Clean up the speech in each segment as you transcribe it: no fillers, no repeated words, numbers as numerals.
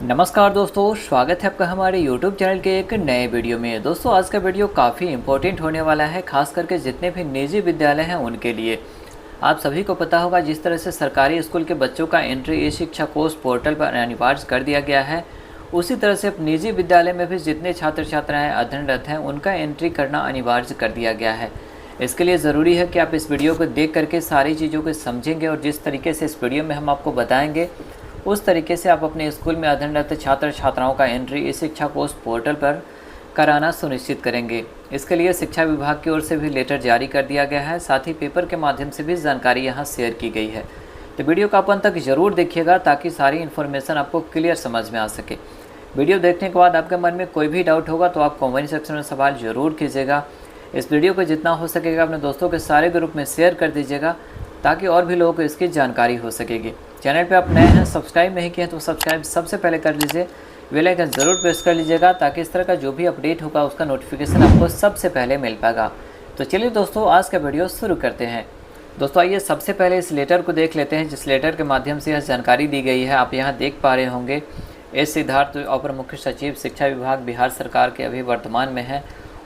नमस्कार दोस्तों, स्वागत है आपका हमारे YouTube चैनल के एक नए वीडियो में। दोस्तों आज का वीडियो काफ़ी इम्पोर्टेंट होने वाला है, खास करके जितने भी निजी विद्यालय हैं उनके लिए। आप सभी को पता होगा जिस तरह से सरकारी स्कूल के बच्चों का एंट्री ई शिक्षा कोर्स पोर्टल पर अनिवार्य कर दिया गया है, उसी तरह से अब निजी विद्यालय में भी जितने छात्र छात्राएँ अध्ययनरत हैं उनका एंट्री करना अनिवार्य कर दिया गया है। इसके लिए ज़रूरी है कि आप इस वीडियो को देख करके सारी चीज़ों को समझेंगे और जिस तरीके से इस वीडियो में हम आपको बताएंगे उस तरीके से आप अपने स्कूल में अध्ययनरत छात्र छात्राओं का एंट्री इस शिक्षा कोर्स पोर्टल पर कराना सुनिश्चित करेंगे। इसके लिए शिक्षा विभाग की ओर से भी लेटर जारी कर दिया गया है, साथ ही पेपर के माध्यम से भी जानकारी यहाँ शेयर की गई है। तो वीडियो का अंत तक ज़रूर देखिएगा ताकि सारी इन्फॉर्मेशन आपको क्लियर समझ में आ सके। वीडियो देखने के बाद आपके मन में कोई भी डाउट होगा तो आप कमेंट सेक्शन में सवाल ज़रूर कीजिएगा। इस वीडियो को जितना हो सकेगा अपने दोस्तों के सारे ग्रुप में शेयर कर दीजिएगा ताकि और भी लोगों को इसकी जानकारी हो सकेगी। चैनल पे आप नए हैं, सब्सक्राइब नहीं किए हैं तो सब्सक्राइब सबसे पहले कर लीजिए, बेल आइकन ज़रूर प्रेस कर लीजिएगा ताकि इस तरह का जो भी अपडेट होगा उसका नोटिफिकेशन आपको सबसे पहले मिल पाएगा। तो चलिए दोस्तों आज का वीडियो शुरू करते हैं। दोस्तों आइए सबसे पहले इस लेटर को देख लेते हैं जिस लेटर के माध्यम से यह जानकारी दी गई है। आप यहाँ देख पा रहे होंगे एस सिद्धार्थ अपर मुख्य सचिव शिक्षा विभाग बिहार सरकार के अभी वर्तमान में हैं,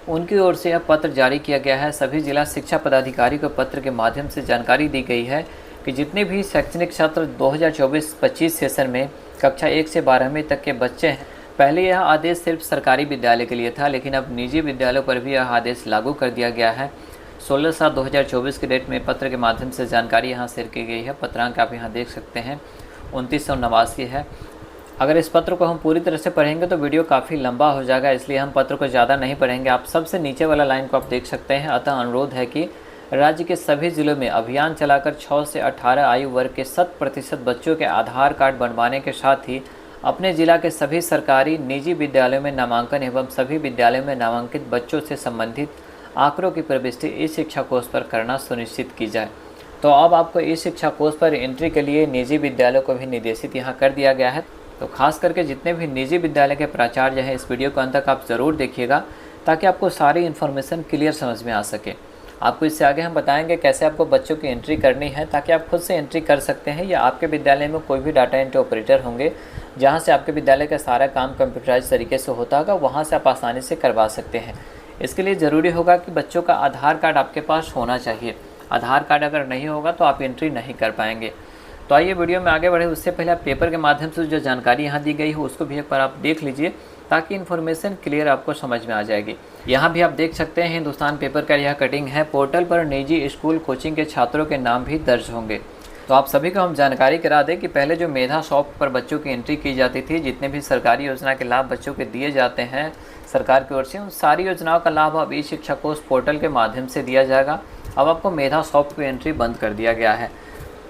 उनकी ओर से यह पत्र जारी किया गया है। सभी जिला शिक्षा पदाधिकारी को पत्र के माध्यम से जानकारी दी गई है कि जितने भी शैक्षणिक सत्र 2024-25 सेशन में कक्षा 1 से 12वीं तक के बच्चे हैं, पहले यह आदेश सिर्फ सरकारी विद्यालय के लिए था, लेकिन अब निजी विद्यालयों पर भी यह आदेश लागू कर दिया गया है। 16/7/2024 के डेट में पत्र के माध्यम से जानकारी यहाँ शेयर की गई है। पत्रांक आप यहाँ देख सकते हैं 2989 है। अगर इस पत्र को हम पूरी तरह से पढ़ेंगे तो वीडियो काफ़ी लंबा हो जाएगा, इसलिए हम पत्र को ज़्यादा नहीं पढ़ेंगे। आप सबसे नीचे वाला लाइन को आप देख सकते हैं। अतः अनुरोध है कि राज्य के सभी जिलों में अभियान चलाकर 6 से 18 आयु वर्ग के 100% बच्चों के आधार कार्ड बनवाने के साथ ही अपने जिला के सभी सरकारी निजी विद्यालयों में नामांकन एवं सभी विद्यालयों में नामांकित बच्चों से संबंधित आंकड़ों की प्रविष्टि इस शिक्षा कोर्स पर करना सुनिश्चित की जाए। तो अब आपको इस शिक्षा कोर्स पर एंट्री के लिए निजी विद्यालयों को भी निर्देशित यहाँ कर दिया गया है। तो खास करके जितने भी निजी विद्यालय के प्राचार्य हैं इस वीडियो को अंत तक आप ज़रूर देखिएगा ताकि आपको सारी इन्फॉर्मेशन क्लियर समझ में आ सके। आपको इससे आगे हम बताएंगे कैसे आपको बच्चों की एंट्री करनी है ताकि आप खुद से एंट्री कर सकते हैं, या आपके विद्यालय में कोई भी डाटा एंट्री ऑपरेटर होंगे जहां से आपके विद्यालय का सारा काम कंप्यूटराइज तरीके से होता होगा, वहां से आप आसानी से करवा सकते हैं। इसके लिए ज़रूरी होगा कि बच्चों का आधार कार्ड आपके पास होना चाहिए। आधार कार्ड अगर नहीं होगा तो आप एंट्री नहीं कर पाएंगे। तो आइए वीडियो में आगे बढ़े उससे पहले आप पेपर के माध्यम से जो जानकारी यहाँ दी गई है उसको भी एक बार आप देख लीजिए ताकि इन्फॉर्मेशन क्लियर आपको समझ में आ जाएगी। यहाँ भी आप देख सकते हैं हिंदुस्तान पेपर का यह कटिंग है। पोर्टल पर निजी स्कूल कोचिंग के छात्रों के नाम भी दर्ज होंगे। तो आप सभी को हम जानकारी करा दें कि पहले जो मेधा शॉप पर बच्चों की एंट्री की जाती थी, जितने भी सरकारी योजना के लाभ बच्चों के दिए जाते हैं सरकार की ओर से, उन सारी योजनाओं का लाभ अब ई शिक्षा कोर्स पोर्टल के माध्यम से दिया जाएगा। अब आपको मेधा शॉप की एंट्री बंद कर दिया गया है।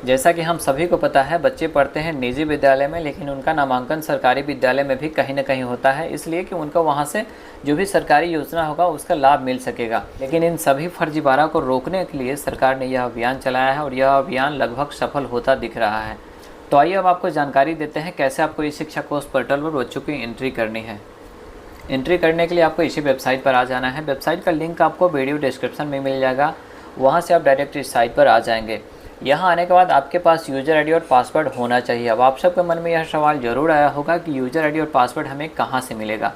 जैसा कि हम सभी को पता है बच्चे पढ़ते हैं निजी विद्यालय में, लेकिन उनका नामांकन सरकारी विद्यालय में भी कहीं ना कहीं होता है, इसलिए कि उनको वहां से जो भी सरकारी योजना होगा उसका लाभ मिल सकेगा। लेकिन इन सभी फर्जीवाड़ा को रोकने के लिए सरकार ने यह अभियान चलाया है और यह अभियान लगभग सफल होता दिख रहा है। तो आइए अब आपको जानकारी देते हैं कैसे आपको इस शिक्षा कोर्स पोर्टल पर बच्चों की एंट्री करनी है। एंट्री करने के लिए आपको इसी वेबसाइट पर आ जाना है। वेबसाइट का लिंक आपको वीडियो डिस्क्रिप्शन में मिल जाएगा, वहाँ से आप डायरेक्ट इस साइट पर आ जाएंगे। यहाँ आने के बाद आपके पास यूज़र आईडी और पासवर्ड होना चाहिए। अब आप सबके मन में यह सवाल ज़रूर आया होगा कि यूज़र आईडी और पासवर्ड हमें कहाँ से मिलेगा।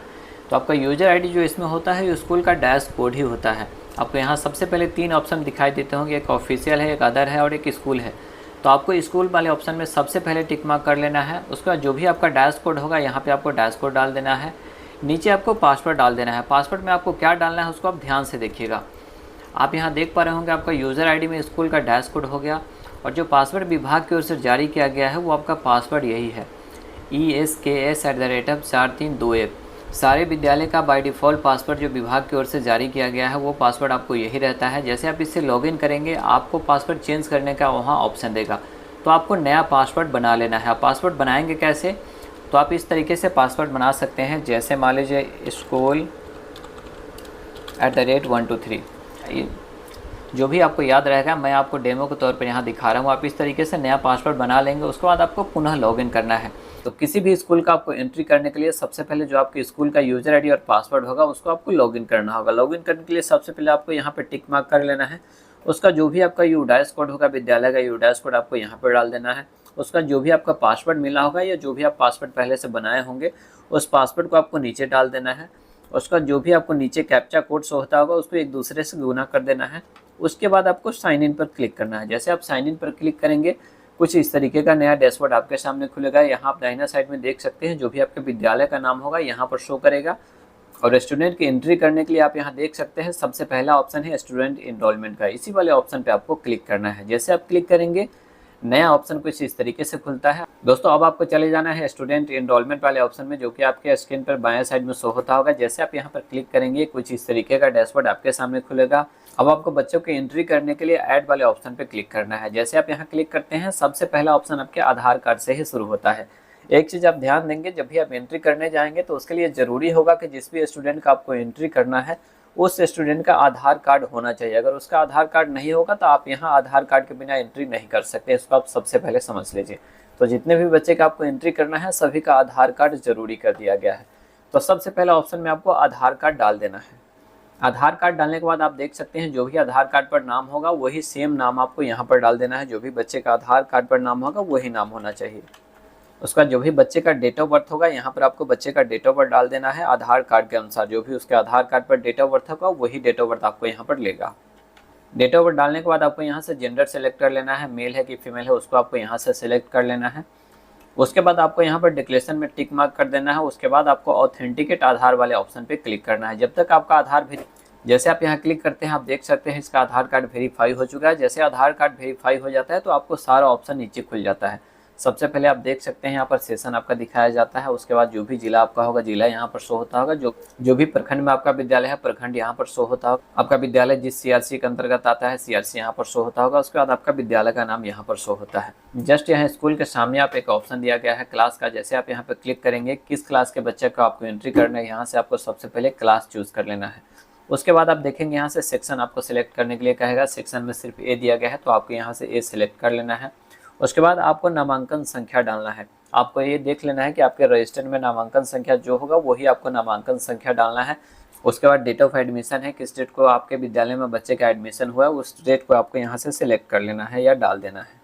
तो आपका यूज़र आईडी जो इसमें होता है स्कूल का डैशबोर्ड ही होता है। आपको यहाँ सबसे पहले 3 ऑप्शन दिखाई देते होंगे, एक ऑफिशियल है, एक अदर है और एक स्कूल है। तो आपको स्कूल वाले ऑप्शन में सबसे पहले टिक मार्क कर लेना है। उसके बाद जो भी आपका डैशबोर्ड होगा यहाँ पर आपको डैशबोर्ड डाल देना है। नीचे आपको पासवर्ड डाल देना है। पासवर्ड में आपको क्या डालना है उसको आप ध्यान से देखिएगा। आप यहाँ देख पा रहे होंगे आपका यूज़र आईडी में स्कूल का डैशबोर्ड हो गया और जो पासवर्ड विभाग की ओर से जारी किया गया है वो आपका पासवर्ड यही है, ESKS@4321। सारे विद्यालय का बाय डिफ़ॉल्ट पासवर्ड जो विभाग की ओर से जारी किया गया है वो पासवर्ड आपको यही रहता है। जैसे आप इससे लॉगिन करेंगे आपको पासवर्ड चेंज करने का वहाँ ऑप्शन देगा, तो आपको नया पासवर्ड बना लेना है। पासवर्ड बनाएंगे कैसे, तो आप इस तरीके से पासवर्ड बना सकते हैं। जैसे मान लीजिए school@123, जो भी आपको याद रहेगा, मैं आपको डेमो के तौर पर यहाँ दिखा रहा हूँ। आप इस तरीके से नया पासवर्ड बना लेंगे। उसके बाद आपको पुनः लॉगिन करना है। तो किसी भी स्कूल का आपको एंट्री करने के लिए सबसे पहले जो आपके स्कूल का यूज़र आईडी और पासवर्ड होगा उसको आपको लॉगिन करना होगा। लॉगिन करने के लिए सबसे पहले आपको यहाँ पर टिक मार्क कर लेना है। उसका जो भी आपका यूडैश कोड होगा, विद्यालय का यूडैश कोड आपको यहाँ पर डाल देना है। उसका जो भी आपका पासवर्ड मिला होगा या जो भी आप पासवर्ड पहले से बनाए होंगे उस पासवर्ड को आपको नीचे डाल देना है। उसका जो भी आपको नीचे कैप्चा कोड शो होता होगा उसको एक दूसरे से गुना कर देना है। उसके बाद आपको साइन इन पर क्लिक करना है। जैसे आप साइन इन पर क्लिक करेंगे कुछ इस तरीके का नया डैशबोर्ड आपके सामने खुलेगा। यहाँ आप दाहिना साइड में देख सकते हैं जो भी आपके विद्यालय का नाम होगा यहाँ पर शो करेगा। और स्टूडेंट की एंट्री करने के लिए आप यहाँ देख सकते हैं सबसे पहला ऑप्शन है स्टूडेंट इनरोलमेंट का। इसी वाले ऑप्शन पे आपको क्लिक करना है। जैसे आप क्लिक करेंगे नया ऑप्शन कुछ इस तरीके से खुलता है। दोस्तों अब आपको चले जाना है स्टूडेंट इनरोलमेंट वाले ऑप्शन में जो कि आपके स्क्रीन पर बाएं साइड में शो होता होगा। जैसे आप यहाँ पर क्लिक करेंगे कुछ इस तरीके का डैशबोर्ड आपके सामने खुलेगा। अब आपको बच्चों की एंट्री करने के लिए ऐड वाले ऑप्शन पे क्लिक करना है। जैसे आप यहाँ क्लिक करते हैं सबसे पहला ऑप्शन आपके आधार कार्ड से ही शुरू होता है। एक चीज़ आप ध्यान देंगे जब भी आप एंट्री करने जाएंगे तो उसके लिए ज़रूरी होगा कि जिस भी स्टूडेंट का आपको एंट्री करना है उस स्टूडेंट का आधार कार्ड होना चाहिए। अगर उसका आधार कार्ड नहीं होगा तो आप यहाँ आधार कार्ड के बिना एंट्री नहीं कर सकते। इसको आप सबसे पहले समझ लीजिए। तो जितने भी बच्चे का आपको एंट्री करना है सभी का आधार कार्ड जरूरी कर दिया गया है। तो सबसे पहला ऑप्शन में आपको आधार कार्ड डाल देना है। आधार कार्ड डालने के बाद आप देख सकते हैं जो भी आधार कार्ड पर नाम होगा वही सेम नाम आपको यहाँ पर डाल देना है। जो भी बच्चे का आधार कार्ड पर नाम होगा वही नाम होना चाहिए। उसका जो भी बच्चे का डेट ऑफ बर्थ होगा यहाँ पर आपको बच्चे का डेट ऑफ बर्थ डाल देना है। आधार कार्ड के अनुसार जो भी उसके आधार कार्ड पर डेट ऑफ बर्थ होगा वही डेट ऑफ बर्थ आपको यहाँ पर लेगा। डेट ऑफ बर्थ डालने के बाद आपको यहाँ से जेंडर सेलेक्ट कर लेना है। मेल है कि फीमेल है उसको आपको यहाँ से सिलेक्ट कर लेना है। उसके बाद आपको यहाँ पर डिक्लेरेशन में टिक मार्क कर देना है। उसके बाद आपको ऑथेंटिकेट आधार वाले ऑप्शन पे क्लिक करना है। जब तक आपका आधार जैसे आप यहाँ क्लिक करते हैं आप देख सकते हैं इसका आधार कार्ड वेरीफाई हो चुका है। जैसे आधार कार्ड वेरीफाई हो जाता है तो आपको सारा ऑप्शन नीचे खुल जाता है। सबसे पहले आप देख सकते हैं यहाँ पर सेशन आपका दिखाया जाता है। उसके बाद जो भी जिला आपका होगा जिला यहाँ पर शो होता होगा। जो भी प्रखंड में आपका विद्यालय है प्रखंड यहाँ पर शो होता होगा। आपका विद्यालय जिस सीआरसी के अंतर्गत आता है सीआरसी यहाँ पर शो होता होगा। उसके बाद आपका विद्यालय का नाम यहाँ पर शो होता है। जस्ट यहाँ स्कूल के सामने आप एक ऑप्शन दिया गया है क्लास का। जैसे आप यहाँ पर क्लिक करेंगे किस क्लास के बच्चे को आपको एंट्री करना है यहाँ से आपको सबसे पहले क्लास चूज कर लेना है। उसके बाद आप देखेंगे यहाँ से सेक्शन आपको सिलेक्ट करने के लिए कहेगा। सेक्शन में सिर्फ ए दिया गया है तो आपको यहाँ से ए सिलेक्ट कर लेना है। उसके बाद आपको नामांकन संख्या डालना है। आपको ये देख लेना है कि आपके रजिस्टर में नामांकन संख्या जो होगा वही आपको नामांकन संख्या डालना है। उसके बाद डेट ऑफ एडमिशन है किस डेट को आपके विद्यालय में बच्चे का एडमिशन हुआ है उस डेट को आपको यहाँ से सिलेक्ट कर लेना है या डाल देना है।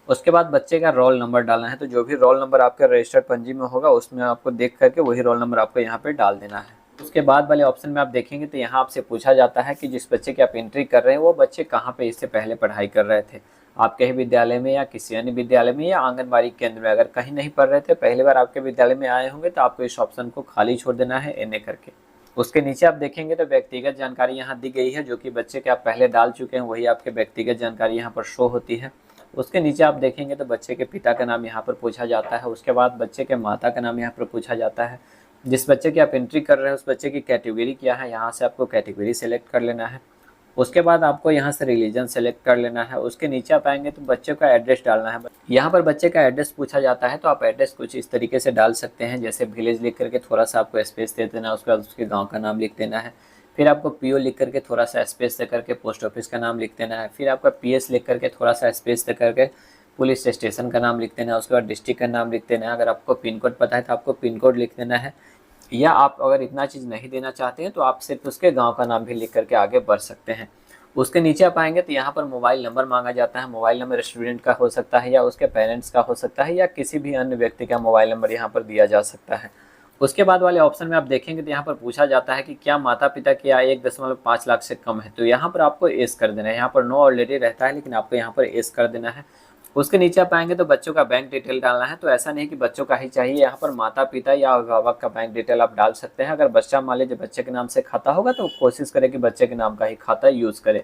उसके बाद बच्चे का रोल नंबर डालना है। तो जो भी रोल नंबर आपके रजिस्टर्ड पंजी में होगा उसमें आपको देख करके वही रोल नंबर आपको यहाँ पे डाल देना है। उसके बाद वाले ऑप्शन में आप देखेंगे तो यहाँ आपसे पूछा जाता है कि जिस बच्चे की आप एंट्री कर रहे हैं वो बच्चे कहाँ पे इससे पहले पढ़ाई कर रहे थे। आपके ही विद्यालय में या किसी अन्य विद्यालय में या आंगनबाड़ी केंद्र में। अगर कहीं नहीं पढ़ रहे थे पहली बार आपके विद्यालय में आए होंगे तो आपको इस ऑप्शन को खाली छोड़ देना है एने करके। उसके नीचे आप देखेंगे तो व्यक्तिगत जानकारी यहाँ दी गई है। जो कि बच्चे के आप पहले डाल चुके हैं वही आपके व्यक्तिगत जानकारी यहाँ पर शो होती है। उसके नीचे आप देखेंगे तो बच्चे के पिता का नाम यहाँ पर पूछा जाता है। उसके बाद बच्चे के माता का नाम यहाँ पर पूछा जाता है। जिस बच्चे की आप एंट्री कर रहे हैं उस बच्चे की कैटेगरी क्या है यहाँ से आपको कैटेगरी सेलेक्ट कर लेना है। उसके बाद आपको यहाँ से रिलीजन सेलेक्ट कर लेना है। उसके नीचे आप आएंगे तो बच्चे का एड्रेस डालना है। यहाँ पर बच्चे का एड्रेस पूछा जाता है तो आप एड्रेस कुछ इस तरीके से डाल सकते हैं। जैसे विलेज लिख करके थोड़ा सा आपको स्पेस दे देना है। उसके बाद उसके गाँव का नाम लिख देना है। फिर आपको पीओ लिख करके थोड़ा सा स्पेस दे करके पोस्ट ऑफिस का नाम लिख देना है। फिर आपका पीएस लिख करके थोड़ा सा स्पेस दे करके पुलिस स्टेशन का नाम लिख देना है। उसके बाद डिस्ट्रिक्ट का नाम लिख देना है। अगर आपको पिन कोड पता है तो आपको पिन कोड लिख देना है। या आप अगर इतना चीज़ नहीं देना चाहते हैं तो आप सिर्फ उसके गांव का नाम भी लिख करके आगे बढ़ सकते हैं। उसके नीचे आप आएंगे तो यहाँ पर मोबाइल नंबर मांगा जाता है। मोबाइल नंबर स्टूडेंट का हो सकता है या उसके पेरेंट्स का हो सकता है या किसी भी अन्य व्यक्ति का मोबाइल नंबर यहाँ पर दिया जा सकता है। उसके बाद वाले ऑप्शन में आप देखेंगे तो यहाँ पर पूछा जाता है कि क्या माता पिता की आय 1.5 लाख से कम है। तो यहाँ पर आपको एस कर देना है। यहाँ पर नो ऑलरेडी रहता है लेकिन आपको यहाँ पर एस कर देना है। उसके नीचे आप आएंगे तो बच्चों का बैंक डिटेल डालना है। तो ऐसा नहीं कि बच्चों का ही चाहिए, यहाँ पर माता पिता या अभिभावक का बैंक डिटेल आप डाल सकते हैं। अगर बच्चा मान लीजिए बच्चे के नाम से खाता होगा तो कोशिश करें कि बच्चे के नाम का ही खाता यूज़ करें।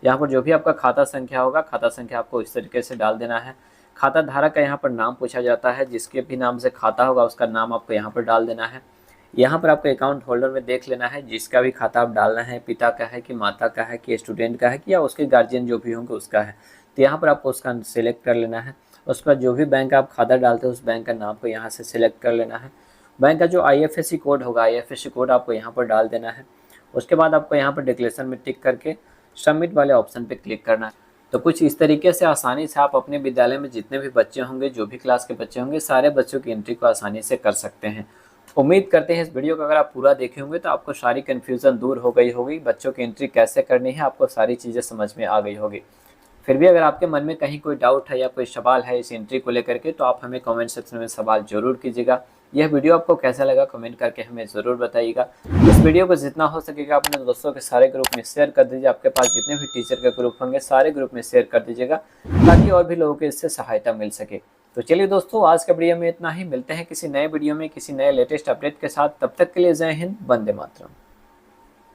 यहाँ पर जो भी आपका खाता संख्या होगा खाता संख्या आपको इस तरीके से डाल देना है। खाता धारक का यहाँ पर नाम पूछा जाता है। जिसके भी नाम से खाता होगा उसका नाम आपको यहाँ पर डाल देना है। यहाँ पर आपको अकाउंट होल्डर में देख लेना है जिसका भी खाता आप डालना है, पिता का है कि माता का है कि स्टूडेंट का है कि या उसके गार्जियन जो भी होंगे उसका है। तो यहाँ पर आपको उसका सिलेक्ट कर लेना है। उसके बाद जो भी बैंक आप खाता डालते हैं उस बैंक का नाम को यहाँ से सिलेक्ट कर लेना है। बैंक का जो IFSC कोड होगा IFSC कोड आपको यहाँ पर डाल देना है। उसके बाद आपको यहाँ पर डिक्लेरेशन में टिक करके सबमिट वाले ऑप्शन पर क्लिक करना है। तो कुछ इस तरीके से आसानी से आप अपने विद्यालय में जितने भी बच्चे होंगे, जो भी क्लास के बच्चे होंगे, सारे बच्चों की एंट्री को आसानी से कर सकते हैं। उम्मीद करते हैं इस वीडियो को अगर आप पूरा देखे होंगे तो आपको सारी कन्फ्यूज़न दूर हो गई होगी। बच्चों की एंट्री कैसे करनी है आपको सारी चीज़ें समझ में आ गई होगी। फिर भी अगर आपके मन में कहीं कोई डाउट है या कोई सवाल है इस एंट्री को लेकर के, तो आप हमें कमेंट सेक्शन में सवाल जरूर कीजिएगा। यह वीडियो आपको कैसा लगा कमेंट करके हमें ज़रूर बताइएगा। इस वीडियो को जितना हो सकेगा अपने दोस्तों के सारे ग्रुप में शेयर कर दीजिए। आपके पास जितने भी टीचर के ग्रुप होंगे सारे ग्रुप में शेयर कर दीजिएगा, ताकि और भी लोगों को इससे सहायता मिल सके। तो चलिए दोस्तों, आज का वीडियो में इतना ही। मिलते हैं किसी नए वीडियो में किसी नए लेटेस्ट अपडेट के साथ। तब तक के लिए जय हिंद, वंदे मातरम।